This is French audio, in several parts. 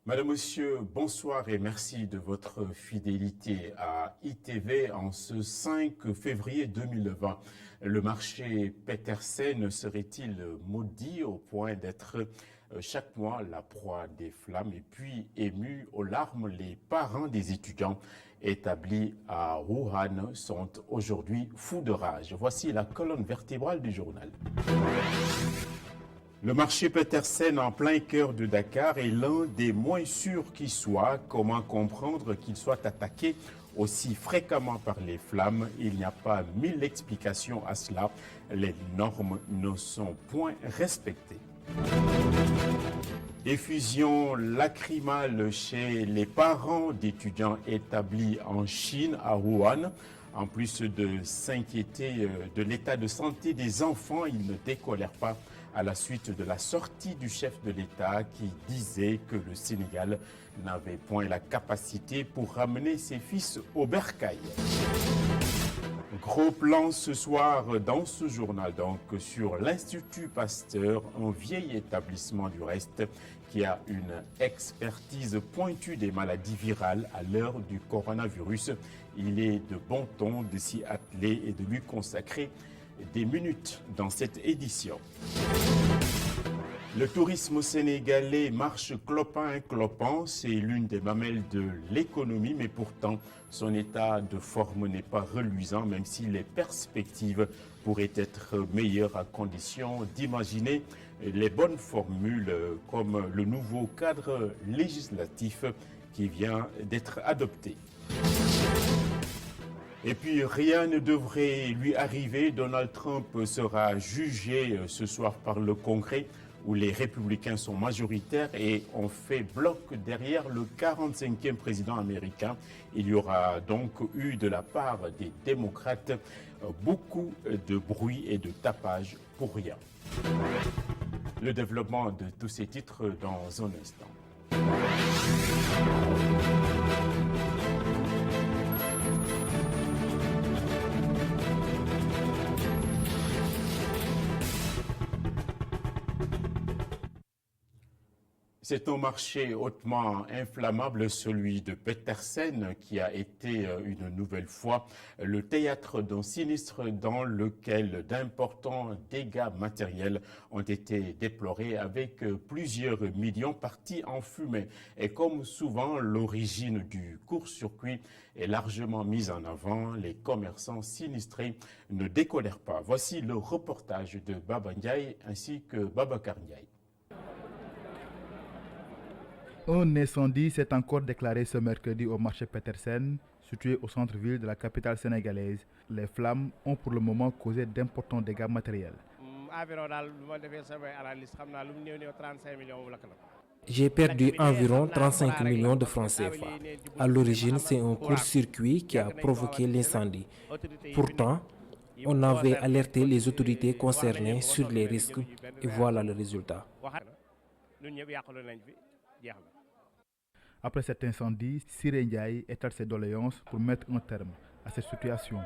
Madame, Monsieur, bonsoir et merci de votre fidélité à ITV en ce 5 février 2020. Le marché Petersen serait-il maudit au point d'être chaque mois la proie des flammes et puis ému aux larmes? Les parents des étudiants établis à Wuhan sont aujourd'hui fous de rage. Voici la colonne vertébrale du journal. Le marché Petersen en plein cœur de Dakar est l'un des moins sûrs qui soit. Comment comprendre qu'il soit attaqué aussi fréquemment par les flammes? Il n'y a pas mille explications à cela. Les normes ne sont point respectées. Effusion lacrymale chez les parents d'étudiants établis en Chine, à Wuhan. En plus de s'inquiéter de l'état de santé des enfants, ils ne décolèrent pas à la suite de la sortie du chef de l'État qui disait que le Sénégal n'avait point la capacité pour ramener ses fils au bercail. Gros plan ce soir dans ce journal donc sur l'Institut Pasteur, un vieil établissement du reste qui a une expertise pointue des maladies virales à l'heure du coronavirus. Il est de bon ton de s'y atteler et de lui consacrer des minutes dans cette édition. Le tourisme sénégalais marche clopin-clopant, c'est l'une des mamelles de l'économie, mais pourtant son état de forme n'est pas reluisant, même si les perspectives pourraient être meilleures à condition d'imaginer les bonnes formules comme le nouveau cadre législatif qui vient d'être adopté. Et puis rien ne devrait lui arriver. Donald Trump sera jugé ce soir par le Congrès où les républicains sont majoritaires et ont fait bloc derrière le 45e président américain. Il y aura donc eu de la part des démocrates beaucoup de bruit et de tapage pour rien. Le développement de tous ces titres dans un instant. C'est un marché hautement inflammable, celui de Petersen, qui a été une nouvelle fois le théâtre d'un sinistre dans lequel d'importants dégâts matériels ont été déplorés avec plusieurs millions partis en fumée. Et comme souvent, l'origine du court-circuit est largement mise en avant. Les commerçants sinistrés ne décolèrent pas. Voici le reportage de Baba Ndiaye ainsi que Babacar Ndiaye. Un incendie s'est encore déclaré ce mercredi au marché Petersen, situé au centre-ville de la capitale sénégalaise. Les flammes ont pour le moment causé d'importants dégâts matériels. J'ai perdu environ 35 millions de francs CFA. À l'origine, c'est un court-circuit qui a provoqué l'incendie. Pourtant, on avait alerté les autorités concernées sur les risques et voilà le résultat. Après cet incendie, Siré Ndiaye étale ses doléances pour mettre un terme à cette situation.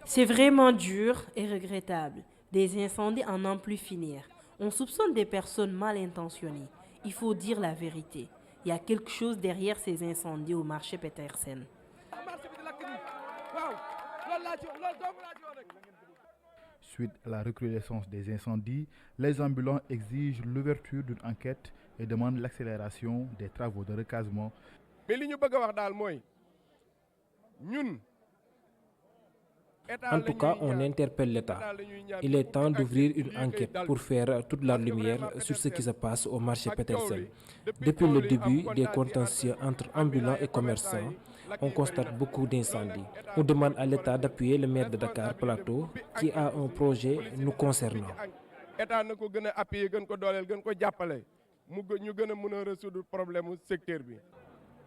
C'est vraiment dur et regrettable. Des incendies en n'en plus finir. On soupçonne des personnes mal intentionnées. Il faut dire la vérité. Il y a quelque chose derrière ces incendies au marché Petersen. Suite à la recrudescence des incendies, les ambulants exigent l'ouverture d'une enquête et demandent l'accélération des travaux de recasement. En tout cas, on interpelle l'État. Il est temps d'ouvrir une enquête pour faire toute la lumière sur ce qui se passe au marché Petersen. Depuis le début des contentieux entre ambulants et commerçants, on constate beaucoup d'incendies. On demande à l'État d'appuyer le maire de Dakar Plateau qui a un projet nous concernant.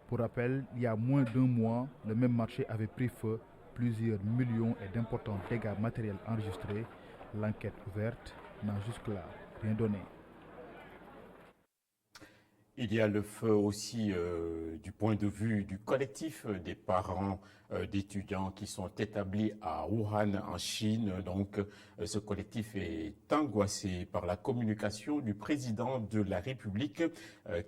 Pour rappel, il y a moins d'un mois, le même marché avait pris feu, plusieurs millions et d'importants dégâts matériels enregistrés. L'enquête ouverte n'a jusque-là rien donné. Il y a le feu aussi du point de vue du collectif des parents d'étudiants qui sont établis à Wuhan en Chine. Donc ce collectif est angoissé par la communication du président de la République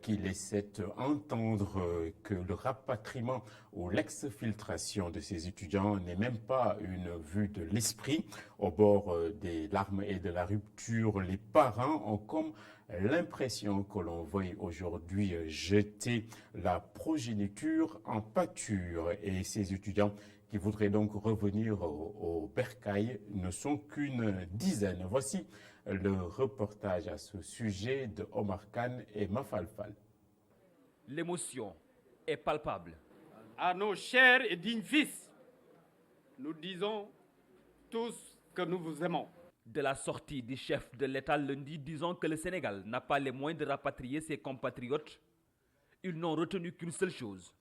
qui laissait entendre que le rapatriement ou l'exfiltration de ces étudiants n'est même pas une vue de l'esprit. Au bord des larmes et de la rupture, les parents ont comme l'impression que l'on veuille aujourd'hui jeter la progéniture en pâture. Et ces étudiants qui voudraient donc revenir au bercail ne sont qu'une dizaine. Voici le reportage à ce sujet de Omar Khan et Mafalfal. L'émotion est palpable. À nos chers et dignes fils, nous disons tous que nous vous aimons. De la sortie du chef de l'État lundi disant que le Sénégal n'a pas les moyens de rapatrier ses compatriotes, ils n'ont retenu qu'une seule chose.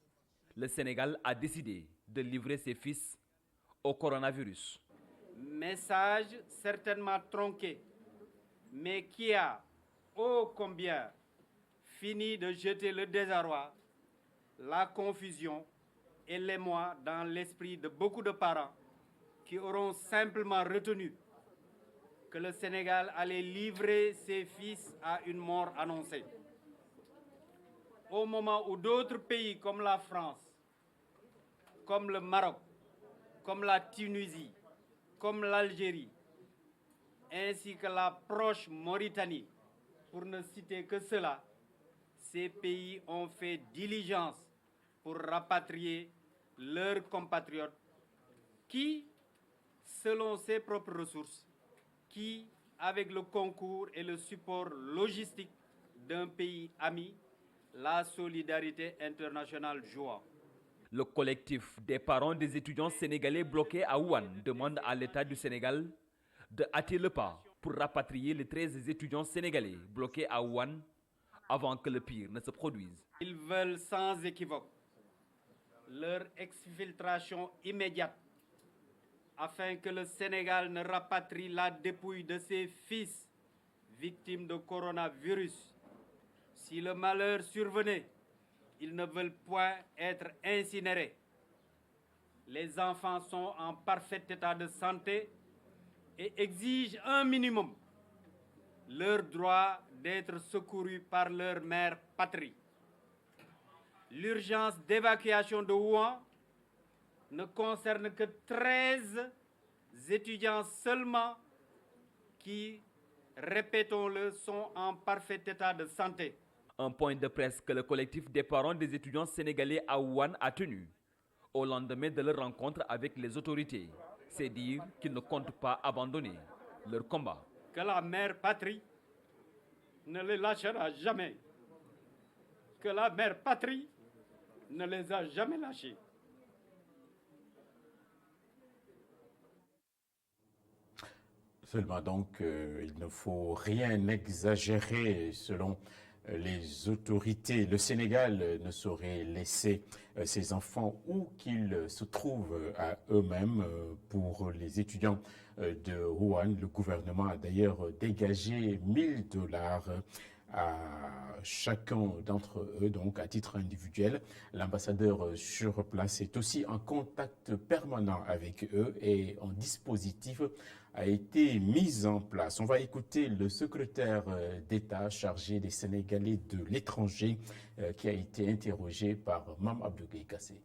Le Sénégal a décidé de livrer ses fils au coronavirus. Message certainement tronqué, mais qui a, ô combien, fini de jeter le désarroi, la confusion et l'émoi dans l'esprit de beaucoup de parents qui auront simplement retenu que le Sénégal allait livrer ses fils à une mort annoncée. Au moment où d'autres pays comme la France, comme le Maroc, comme la Tunisie, comme l'Algérie, ainsi que la proche Mauritanie, pour ne citer que cela, ces pays ont fait diligence pour rapatrier leurs compatriotes qui, selon ses propres ressources, qui, avec le concours et le support logistique d'un pays ami, la solidarité internationale joue. Le collectif des parents des étudiants sénégalais bloqués à Wuhan demande à l'État du Sénégal de hâter le pas pour rapatrier les 13 étudiants sénégalais bloqués à Wuhan avant que le pire ne se produise. Ils veulent sans équivoque leur exfiltration immédiate afin que le Sénégal ne rapatrie la dépouille de ses fils victimes de coronavirus. Si le malheur survenait, ils ne veulent point être incinérés. Les enfants sont en parfait état de santé et exigent un minimum, leur droit d'être secourus par leur mère patrie. L'urgence d'évacuation de Wuhan ne concerne que 13 étudiants seulement qui, répétons-le, sont en parfait état de santé. Un point de presse que le collectif des parents des étudiants sénégalais à Wuhan a tenu au lendemain de leur rencontre avec les autorités. C'est dire qu'ils ne comptent pas abandonner leur combat. Que la mère patrie ne les lâchera jamais. Que la mère patrie ne les a jamais lâchés. Seulement donc, il ne faut rien exagérer selon les autorités. Le Sénégal ne saurait laisser ses enfants où qu'ils se trouvent à eux-mêmes. Pour les étudiants de Wuhan, le gouvernement a d'ailleurs dégagé $1000 à chacun d'entre eux, donc à titre individuel. L'ambassadeur sur place est aussi en contact permanent avec eux et un dispositif a été mis en place. On va écouter le secrétaire d'État chargé des Sénégalais de l'étranger qui a été interrogé par Mame Abdoulaye Kassé.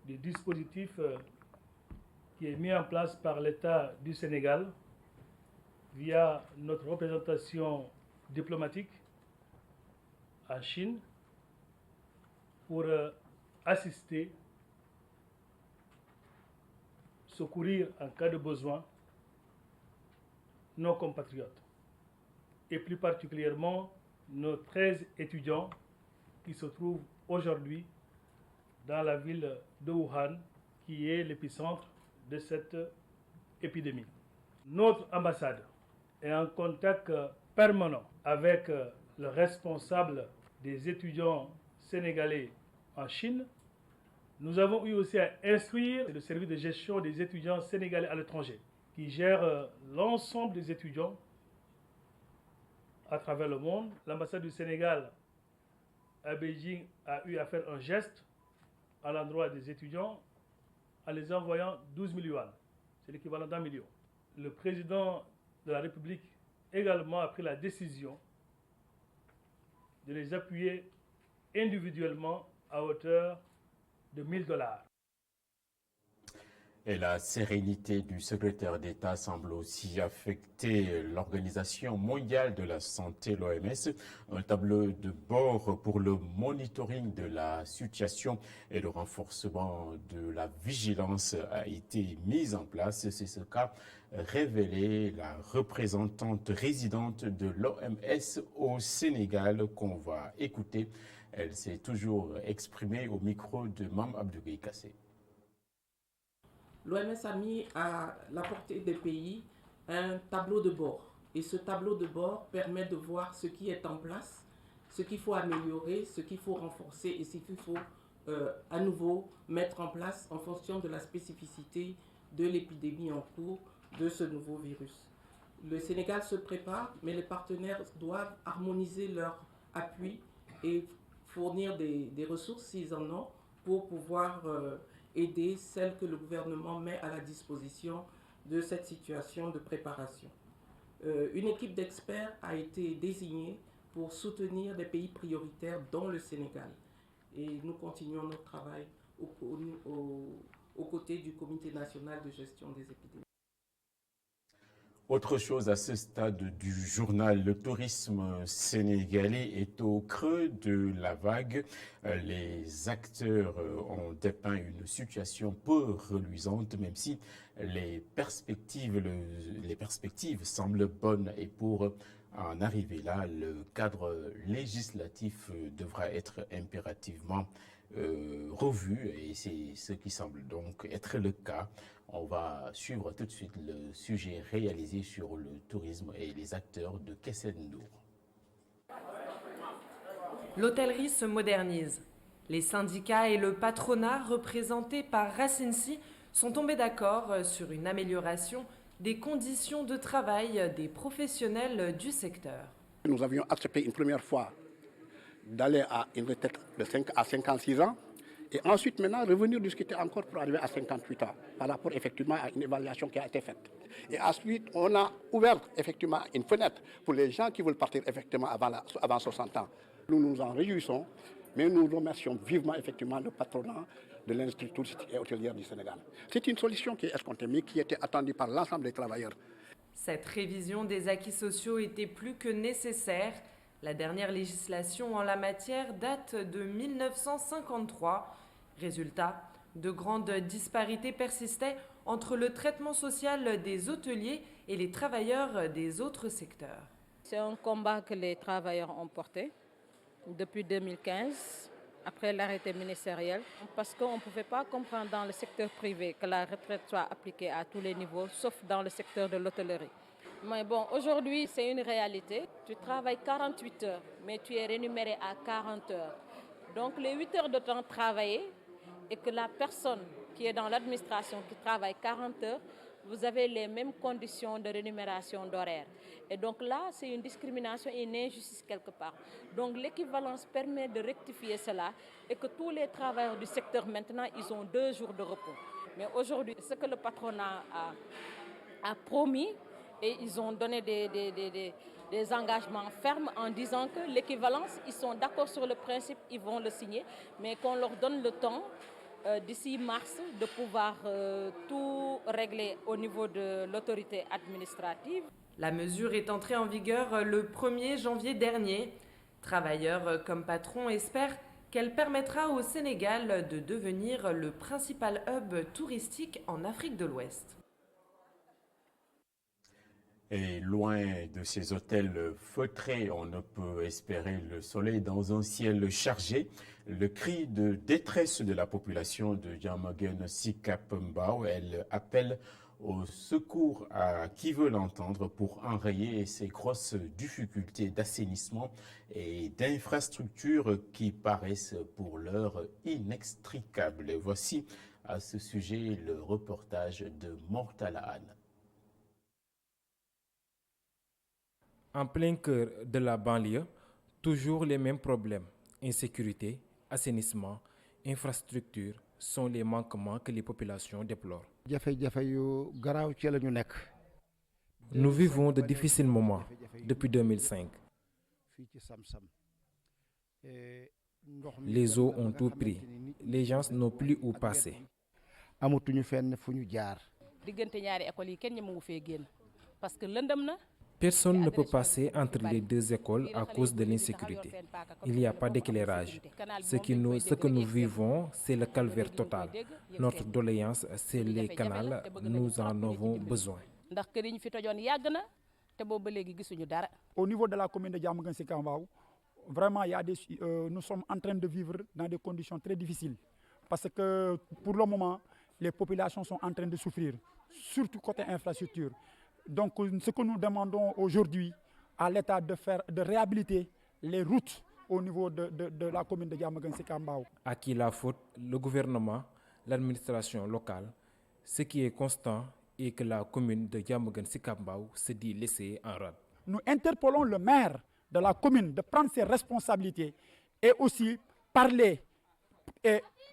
Le dispositif qui est mis en place par l'État du Sénégal via notre représentation diplomatique en Chine pour assister, secourir en cas de besoin nos compatriotes et plus particulièrement nos 13 étudiants qui se trouvent aujourd'hui dans la ville de Wuhan qui est l'épicentre de cette épidémie. Notre ambassade est en contact permanent avec le responsable des étudiants sénégalais en Chine. Nous avons eu aussi à instruire le service de gestion des étudiants sénégalais à l'étranger qui gère l'ensemble des étudiants à travers le monde. L'ambassade du Sénégal à Beijing a eu à faire un geste à l'endroit des étudiants en les envoyant 12 000 yuan. C'est l'équivalent d'1 million. Le président de la République également a pris la décision de les appuyer individuellement à hauteur de $1 000. Et la sérénité du secrétaire d'État semble aussi affecter l'Organisation mondiale de la santé, l'OMS. Un tableau de bord pour le monitoring de la situation et le renforcement de la vigilance a été mis en place. C'est ce qu'a révélé la représentante résidente de l'OMS au Sénégal qu'on va écouter. Elle s'est toujours exprimée au micro de Mam Abdoulaye Kassé. L'OMS a mis à la portée des pays un tableau de bord. Et ce tableau de bord permet de voir ce qui est en place, ce qu'il faut améliorer, ce qu'il faut renforcer et ce qu'il faut à nouveau mettre en place en fonction de la spécificité de l'épidémie en cours de ce nouveau virus. Le Sénégal se prépare, mais les partenaires doivent harmoniser leur appui et fournir des ressources s'ils en ont pour pouvoir aider celles que le gouvernement met à la disposition de cette situation de préparation. Une équipe d'experts a été désignée pour soutenir les pays prioritaires, dont le Sénégal. Et nous continuons notre travail aux côtés du Comité national de gestion des épidémies. Autre chose à ce stade du journal, le tourisme sénégalais est au creux de la vague. Les acteurs ont dépeint une situation peu reluisante, même si les perspectives semblent bonnes. Et pour en arriver là, le cadre législatif devra être impérativement revu et c'est ce qui semble donc être le cas. On va suivre tout de suite le sujet réalisé sur le tourisme et les acteurs de Kessendour. L'hôtellerie se modernise. Les syndicats et le patronat représentés par Racinsi sont tombés d'accord sur une amélioration des conditions de travail des professionnels du secteur. Nous avions accepté une première fois d'aller à une retraite de 5 à 56 ans et ensuite maintenant revenir discuter encore pour arriver à 58 ans par rapport effectivement à une évaluation qui a été faite. Et ensuite on a ouvert effectivement une fenêtre pour les gens qui veulent partir effectivement avant 60 ans. Nous nous en réjouissons, mais nous remercions vivement effectivement le patronat de l'industrie touristique et hôtelière du Sénégal. C'est une solution qui est escomptée mais qui était attendue par l'ensemble des travailleurs. Cette révision des acquis sociaux était plus que nécessaire. La dernière législation en la matière date de 1953. Résultat, de grandes disparités persistaient entre le traitement social des hôteliers et les travailleurs des autres secteurs. C'est un combat que les travailleurs ont porté depuis 2015, après l'arrêté ministériel, parce qu'on ne pouvait pas comprendre dans le secteur privé que la retraite soit appliquée à tous les niveaux, sauf dans le secteur de l'hôtellerie. Mais bon, aujourd'hui, c'est une réalité. Tu travailles 48 heures, mais tu es rémunéré à 40 heures. Donc, les 8 heures de temps travaillées et que la personne qui est dans l'administration qui travaille 40 heures, vous avez les mêmes conditions de rémunération d'horaire. Et donc là, c'est une discrimination et une injustice quelque part. Donc l'équivalence permet de rectifier cela et que tous les travailleurs du secteur maintenant, ils ont 2 jours de repos. Mais aujourd'hui, ce que le patronat a promis, et ils ont donné des engagements fermes en disant que l'équivalence, ils sont d'accord sur le principe, ils vont le signer, mais qu'on leur donne le temps d'ici mars de pouvoir tout régler au niveau de l'autorité administrative. La mesure est entrée en vigueur le 1er janvier dernier. Travailleurs comme patrons espèrent qu'elle permettra au Sénégal de devenir le principal hub touristique en Afrique de l'Ouest. Et loin de ces hôtels feutrés, on ne peut espérer le soleil dans un ciel chargé. Le cri de détresse de la population de Diamaguène Sicap Mbao, elle appelle au secours à qui veut l'entendre pour enrayer ces grosses difficultés d'assainissement et d'infrastructures qui paraissent pour l'heure inextricables. Voici à ce sujet le reportage de Mortala Anne. En plein cœur de la banlieue, toujours les mêmes problèmes. Insécurité, assainissement, infrastructure sont les manquements que les populations déplorent. Nous vivons de difficiles moments depuis 2005. Les eaux ont tout pris. Les gens n'ont plus où passer. Personne ne peut passer entre les deux écoles à cause de l'insécurité. Il n'y a pas d'éclairage. Ce que nous vivons, c'est le calvaire total. Notre doléance, c'est les canaux. Nous en avons besoin. Au niveau de la commune de Diamaguène-Sicap Mbao, vraiment, nous sommes en train de vivre dans des conditions très difficiles. Parce que pour le moment, les populations sont en train de souffrir, surtout côté infrastructure. Donc, ce que nous demandons aujourd'hui à l'État de réhabiliter les routes au niveau de la commune de Diamaguène-Sicap Mbao. À qui la faute? Le gouvernement, l'administration locale. Ce qui est constant est que la commune de Diamaguène-Sicap Mbao se dit laissée en rade. Nous interpellons le maire de la commune de prendre ses responsabilités et aussi parler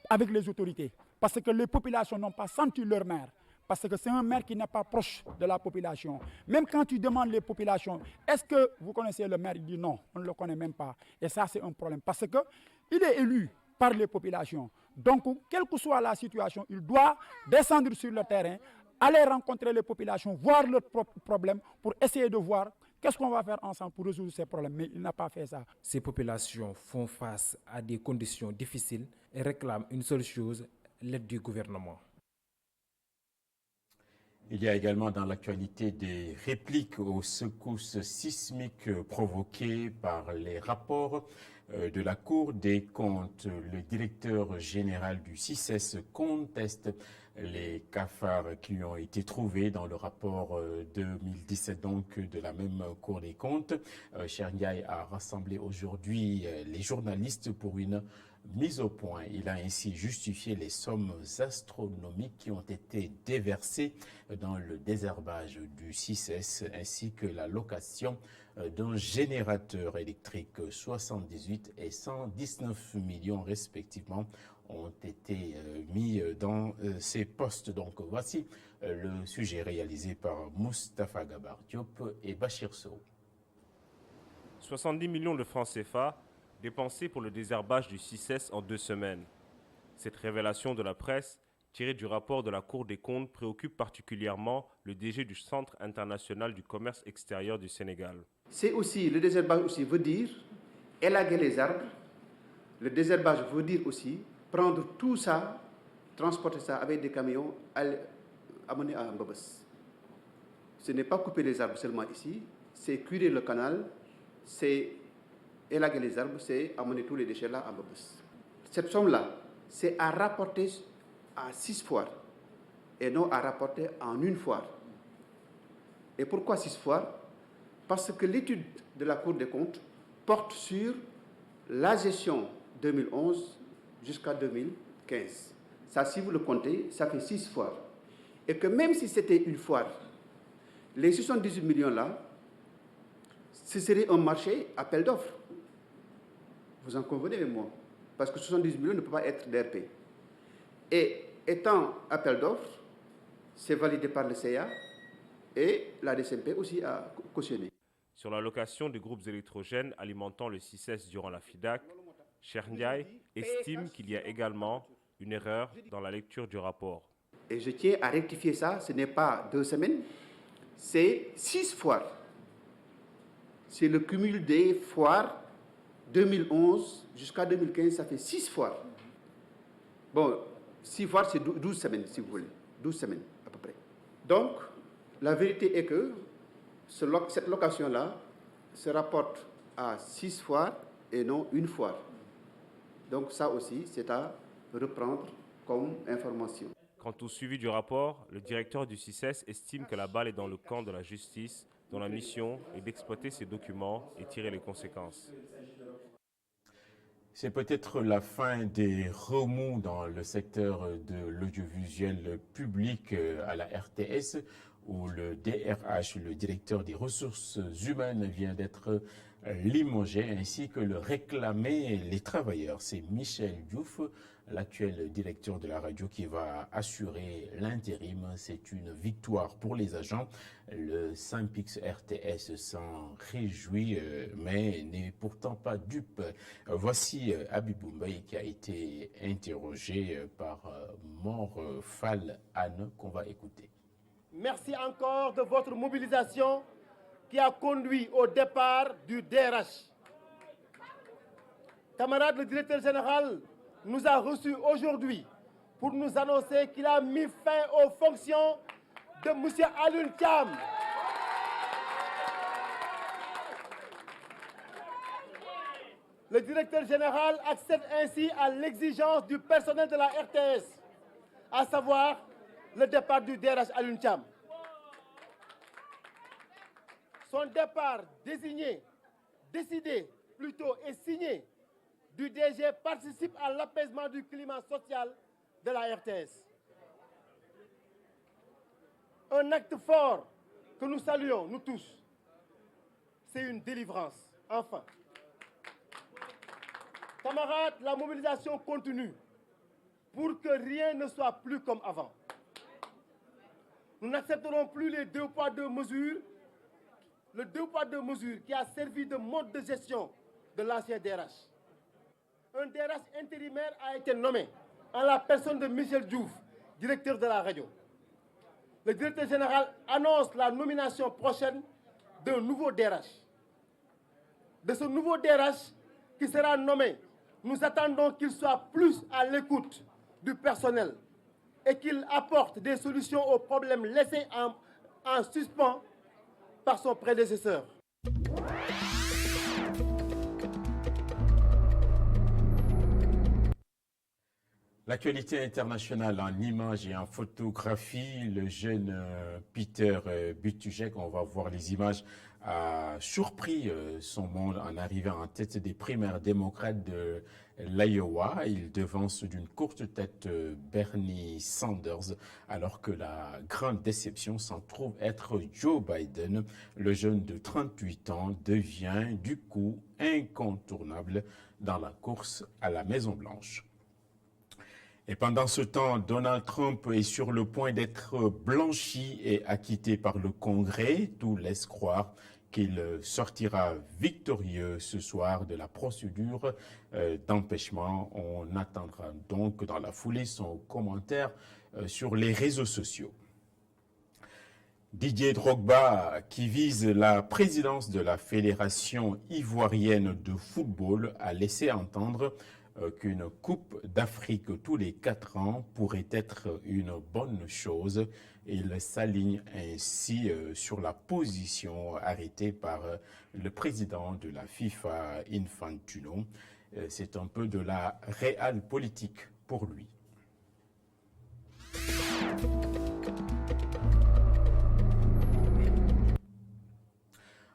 avec les autorités. Parce que les populations n'ont pas senti leur maire. Parce que c'est un maire qui n'est pas proche de la population. Même quand tu demandes les populations, est-ce que vous connaissez le maire? Il dit non, on ne le connaît même pas. Et ça, c'est un problème. Parce qu'il est élu par les populations. Donc, quelle que soit la situation, il doit descendre sur le terrain, aller rencontrer les populations, voir leurs propres problèmes pour essayer de voir qu'est-ce qu'on va faire ensemble pour résoudre ces problèmes. Mais il n'a pas fait ça. Ces populations font face à des conditions difficiles et réclament une seule chose, l'aide du gouvernement. Il y a également dans l'actualité des répliques aux secousses sismiques provoquées par les rapports de la Cour des comptes. Le directeur général du CICES conteste les cafards qui ont été trouvés dans le rapport 2017 donc de la même Cour des comptes. Cheikh Ndiaye a rassemblé aujourd'hui les journalistes pour une mise au point. Il a ainsi justifié les sommes astronomiques qui ont été déversées dans le désherbage du CICES ainsi que la location d'un générateur électrique. 78 et 119 millions respectivement ont été mis dans ces postes. Donc voici le sujet réalisé par Moustapha Gabar Diop et Bachir Sow. 70 millions de francs CFA dépensés pour le désherbage du CICES en 2 semaines. Cette révélation de la presse, tirée du rapport de la Cour des comptes, préoccupe particulièrement le DG du Centre international du commerce extérieur du Sénégal. C'est aussi, le désherbage aussi veut dire élaguer les arbres. Le désherbage veut dire aussi prendre tout ça, transporter ça avec des camions, amener à Mbabas. Ce n'est pas couper les arbres seulement ici, c'est curer le canal, c'est élaguer les arbres, c'est amener tous les déchets là à Mbabas. Cette somme-là, c'est à rapporter à 6 foires et non à rapporter en une foire. Et pourquoi 6 foires? Parce que l'étude de la Cour des comptes porte sur la gestion 2011 jusqu'à 2015. Ça, si vous le comptez, ça fait 6 foires. Et que même si c'était une foire, les 78 millions là, ce serait un marché appel d'offres. Vous en convenez avec moi? Parce que 78 millions ne peut pas être DRP. Et étant appel d'offres, c'est validé par le CA et la DCMP aussi a cautionné. Sur la location des groupes électrogènes alimentant le CICES durant la FIDAC, Cheikh Ndiaye estime qu'il y a également une erreur dans la lecture du rapport. Et je tiens à rectifier ça, ce n'est pas 2 semaines, c'est 6 foires. C'est le cumul des foires 2011 jusqu'à 2015, ça fait 6 foires. Bon, 6 foires, c'est 12 semaines, si vous voulez. 12 semaines, à peu près. Donc, la vérité est que cette location-là se rapporte à 6 foires et non une foire. Donc, ça aussi, c'est à reprendre comme information. Quant au suivi du rapport, le directeur du CICES estime que la balle est dans le camp de la justice, dont la mission est d'exploiter ces documents et tirer les conséquences. C'est peut-être la fin des remous dans le secteur de l'audiovisuel public à la RTS, où le DRH, le directeur des ressources humaines, vient d'être limogé ainsi que le réclamaient les travailleurs. C'est Michel Diouf, l'actuel directeur de la radio, qui va assurer l'intérim. C'est une victoire pour les agents. Le Synpics RTS s'en réjouit, mais n'est pourtant pas dupe. Voici Abibou Mbaye qui a été interrogé par Morphal Anne, qu'on va écouter. Merci encore de votre mobilisation qui a conduit au départ du DRH. Camarade le directeur général nous a reçus aujourd'hui pour nous annoncer qu'il a mis fin aux fonctions de M. Alioune Thiam. Le directeur général accède ainsi à l'exigence du personnel de la RTS, à savoir le départ du DRH Alioune Thiam. Son départ décidé plutôt et signé du DG participe à l'apaisement du climat social de la RTS. Un acte fort que nous saluons, nous tous, c'est une délivrance, enfin. Camarades, la mobilisation continue pour que rien ne soit plus comme avant. Nous n'accepterons plus les 2 poids 2 mesures, le 2 poids 2 mesures qui a servi de mode de gestion de l'ancien DRH. Un DRH intérimaire a été nommé en la personne de Michel Diouf, directeur de la radio. Le directeur général annonce la nomination prochaine d'un nouveau DRH. De ce nouveau DRH qui sera nommé, nous attendons qu'il soit plus à l'écoute du personnel et qu'il apporte des solutions aux problèmes laissés en suspens par son prédécesseur. L'actualité internationale en images et en photographie, le jeune Peter Buttigieg, on va voir les images, a surpris son monde en arrivant en tête des primaires démocrates de l'Iowa. Il devance d'une courte tête Bernie Sanders, alors que la grande déception s'en trouve être Joe Biden. Le jeune de 38 ans devient du coup incontournable dans la course à la Maison-Blanche. Et pendant ce temps, Donald Trump est sur le point d'être blanchi et acquitté par le Congrès. Tout laisse croire qu'il sortira victorieux ce soir de la procédure d'empêchement. On attendra donc dans la foulée son commentaire sur les réseaux sociaux. Didier Drogba, qui vise la présidence de la Fédération ivoirienne de football, a laissé entendre qu'une Coupe d'Afrique tous les 4 ans pourrait être une bonne chose. Il s'aligne ainsi sur la position arrêtée par le président de la FIFA, Infantino. C'est un peu de la réelle politique pour lui.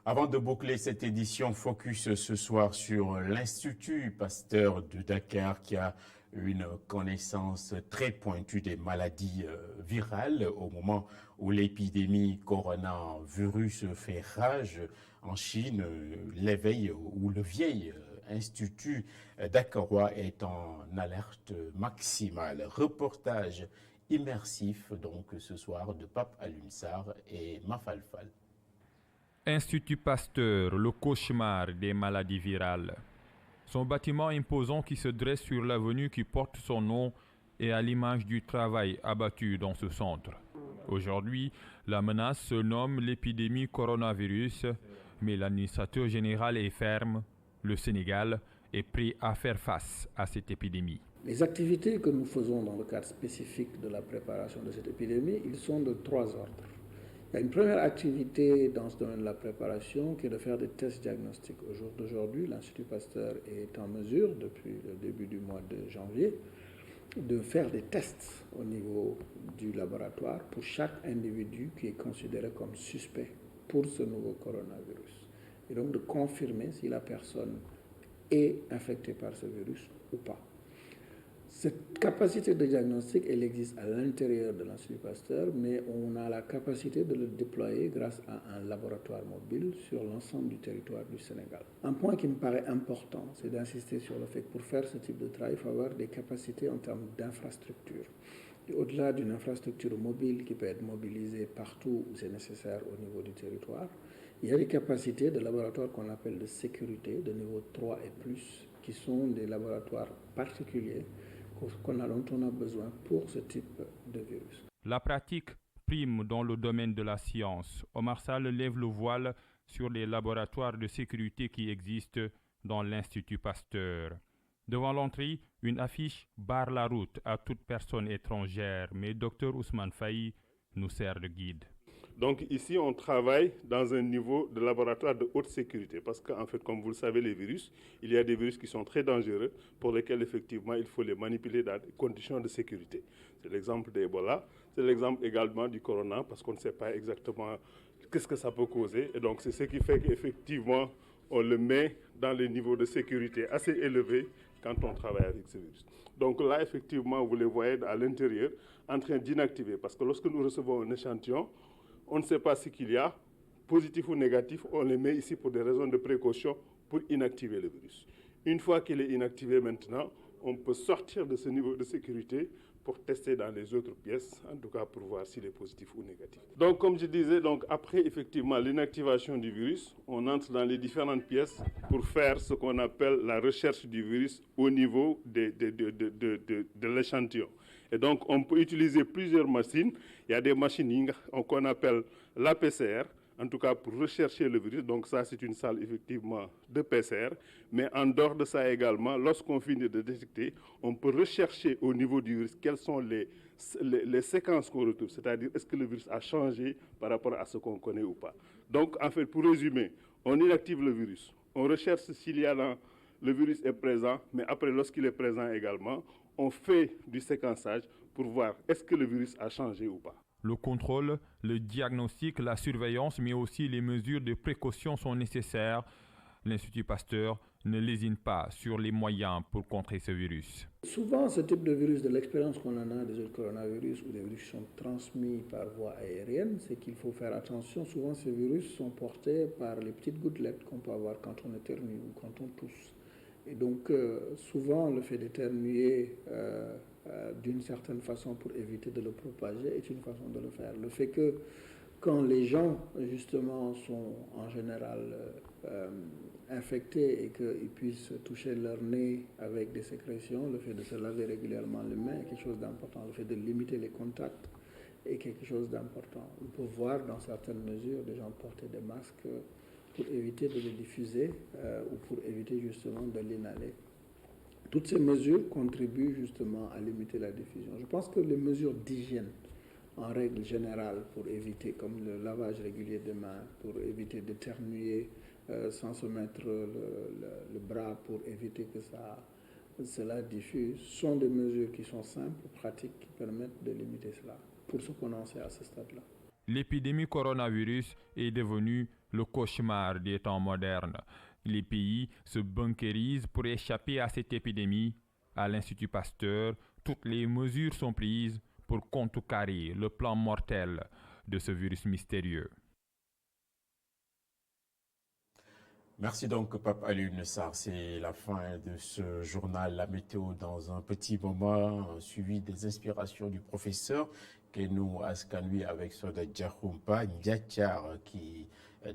Avant de boucler cette édition, focus ce soir sur l'Institut Pasteur de Dakar qui a une connaissance très pointue des maladies virales au moment où l'épidémie coronavirus fait rage en Chine. L'éveil ou le vieil Institut dakarois est en alerte maximale. Reportage immersif donc ce soir de Pape Alioune et Mafalfal. Institut Pasteur, le cauchemar des maladies virales. Son bâtiment imposant qui se dresse sur l'avenue qui porte son nom est à l'image du travail abattu dans ce centre. Aujourd'hui, la menace se nomme l'épidémie coronavirus, mais l'administrateur général est ferme. Le Sénégal est prêt à faire face à cette épidémie. Les activités que nous faisons dans le cadre spécifique de la préparation de cette épidémie, ils sont de 3 ordres. Il y a une première activité dans ce domaine de la préparation qui est de faire des tests diagnostiques. Au jour d'aujourd'hui, l'Institut Pasteur est en mesure, depuis le début du mois de janvier, de faire des tests au niveau du laboratoire pour chaque individu qui est considéré comme suspect pour ce nouveau coronavirus. Et donc de confirmer si la personne est infectée par ce virus ou pas. Cette capacité de diagnostic, elle existe à l'intérieur de l'Institut Pasteur, mais on a la capacité de le déployer grâce à un laboratoire mobile sur l'ensemble du territoire du Sénégal. Un point qui me paraît important, c'est d'insister sur le fait que pour faire ce type de travail, il faut avoir des capacités en termes d'infrastructure. Et au-delà d'une infrastructure mobile qui peut être mobilisée partout où c'est nécessaire au niveau du territoire, il y a des capacités de laboratoires qu'on appelle de sécurité, de niveau 3 et plus, qui sont des laboratoires particuliers dont on a besoin pour ce type de virus. La pratique prime dans le domaine de la science. Omar Sall lève le voile sur les laboratoires de sécurité qui existent dans l'Institut Pasteur. Devant l'entrée, une affiche barre la route à toute personne étrangère, mais Dr Ousmane Faye nous sert de guide. Donc ici, on travaille dans un niveau de laboratoire de haute sécurité parce qu'en fait, comme vous le savez, les virus, il y a des virus qui sont très dangereux pour lesquels effectivement il faut les manipuler dans des conditions de sécurité. C'est l'exemple d'Ebola, c'est l'exemple également du corona parce qu'on ne sait pas exactement qu'est-ce que ça peut causer. Et donc c'est ce qui fait qu'effectivement, on le met dans les niveaux de sécurité assez élevés quand on travaille avec ce virus. Donc là, effectivement, vous les voyez à l'intérieur en train d'inactiver parce que lorsque nous recevons un échantillon, on ne sait pas ce qu'il y a, positif ou négatif, on les met ici pour des raisons de précaution pour inactiver le virus. Une fois qu'il est inactivé maintenant, on peut sortir de ce niveau de sécurité pour tester dans les autres pièces, en tout cas pour voir s'il est positif ou négatif. Donc comme je disais, donc, après effectivement l'inactivation du virus, on entre dans les différentes pièces pour faire ce qu'on appelle la recherche du virus au niveau de l'échantillon. Et donc, on peut utiliser plusieurs machines. Il y a des machines qu'on appelle la PCR, en tout cas pour rechercher le virus. Donc ça, c'est une salle effectivement de PCR. Mais en dehors de ça également, lorsqu'on finit de détecter, on peut rechercher au niveau du virus quelles sont les séquences qu'on retrouve. C'est-à-dire, est-ce que le virus a changé par rapport à ce qu'on connaît ou pas. Donc, en fait, pour résumer, on inactive le virus. On recherche s'il y a le virus est présent, mais après, lorsqu'il est présent également, on fait du séquençage pour voir est-ce que le virus a changé ou pas. Le contrôle, le diagnostic, la surveillance, mais aussi les mesures de précaution sont nécessaires. L'Institut Pasteur ne lésine pas sur les moyens pour contrer ce virus. Souvent, ce type de virus, de l'expérience qu'on en a des autres coronavirus ou des virus qui sont transmis par voie aérienne, c'est qu'il faut faire attention. Souvent, ces virus sont portés par les petites gouttelettes qu'on peut avoir quand on éternue ou quand on tousse. Et donc, souvent, le fait d'éternuer d'une certaine façon pour éviter de le propager est une façon de le faire. Le fait que quand les gens, justement, sont en général infectés et qu'ils puissent toucher leur nez avec des sécrétions, le fait de se laver régulièrement les mains est quelque chose d'important. Le fait de limiter les contacts est quelque chose d'important. On peut voir dans certaines mesures des gens porter des masques pour éviter de les diffuser ou pour éviter justement de l'inhaler. Toutes ces mesures contribuent justement à limiter la diffusion. Je pense que les mesures d'hygiène, en règle générale, pour éviter, comme le lavage régulier des mains, pour éviter d'éternuer sans se mettre le bras pour éviter que cela diffuse, sont des mesures qui sont simples, pratiques, qui permettent de limiter cela, pour se prononcer à ce stade-là. L'épidémie coronavirus est devenue le cauchemar des temps modernes. Les pays se bunkérisent pour échapper à cette épidémie. À l'Institut Pasteur, toutes les mesures sont prises pour contrecarrer le plan mortel de ce virus mystérieux. Merci donc, Pape Alioune Sarr. C'est la fin de ce journal La Météo dans un petit moment, suivi des inspirations du professeur Kenou Askanui avec Soda Djahoumpa Ndiachar qui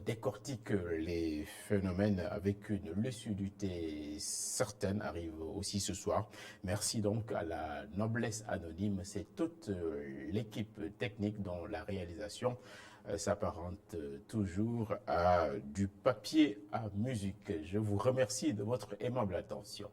décortique les phénomènes avec une lucidité certaine, arrive aussi ce soir. Merci donc à la noblesse anonyme. C'est toute l'équipe technique dont la réalisation s'apparente toujours à du papier à musique. Je vous remercie de votre aimable attention.